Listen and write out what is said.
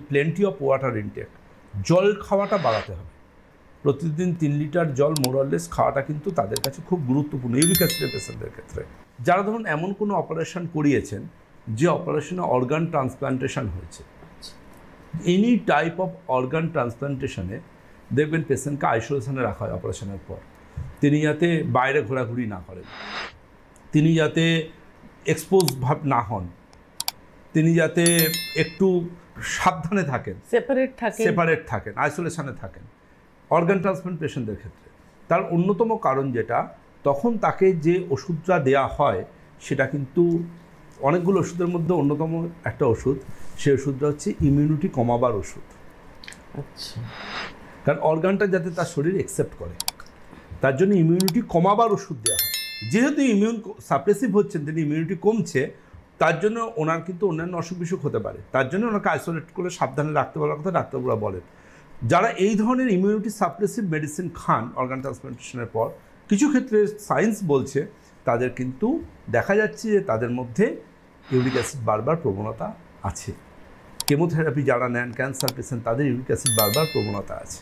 Plenty of water intact, জল খাওয়াটা বাড়াতে হবে। প্রতিদিন 3 লিটার জল মোরলেস খাওয়াটা কিন্তু তাদের কাছে খুব গুরুত্বপূর্ণ ইউরিক অ্যাসিডের পেশেন্টদের ক্ষেত্রে। যারা ধরুন এমন কোনো অপারেশন করিয়েছেন যে অপারেশনে অর্গান ট্রান্সপ্লান্টেশন হয়েছে, এনি টাইপ অফ অর্গান ট্রান্সপ্লান্টেশনে দেখবেন পেশেন্টকে আইসোলেশনে রাখা হয় অপারেশনের পর। তিনি যাতে বাইরে ঘোরাঘুরি না করেন, তিনি যাতে এক্সপোজ ভাব না হন, তিনি যাতে একটু সাবধানে থাকেন, সেপারেট থাকেন, আইসোলেশনে থাকেন অর্গান ট্রান্সপ্লান্ট পেশেন্টদের ক্ষেত্রে। তার অন্যতম কারণ যেটা, তখন তাকে যে ওষুধটা দেওয়া হয় সেটা কিন্তু অনেকগুলো ওষুধের মধ্যে অন্যতম একটা ওষুধ, সেই ওষুধটা হচ্ছে ইমিউনিটি কমাবার ওষুধ। আচ্ছা, কারণ অর্গানটা যাতে তার শরীর অ্যাকসেপ্ট করে, তার জন্য ইমিউনিটি কমাবার ওষুধ দেওয়া হয়। যেহেতু ইমিউন সাপ্রেসিভ হচ্ছেন, তিনি ইমিউনিটি কমছে, তার জন্য ওনার কিন্তু অন্যান্য অসুখ বিসুখ হতে পারে, তার জন্য ওনাকে আইসোলেট করে সাবধানে রাখতে বলার কথা ডাক্তারবাবুরা বলেন। যারা এই ধরনের ইমিউনিটি সাপ্রেসিভ মেডিসিন খান অর্গান ট্রান্সপ্লান্টেশনের পর, কিছু ক্ষেত্রে সায়েন্স বলছে তাদের কিন্তু দেখা যাচ্ছে যে তাদের মধ্যে ইউরিক অ্যাসিড বাড়বার প্রবণতা আছে। কেমোথেরাপি যারা নেন, ক্যান্সার পেশেন্ট, তাদের ইউরিক অ্যাসিড বাড়বার প্রবণতা আছে।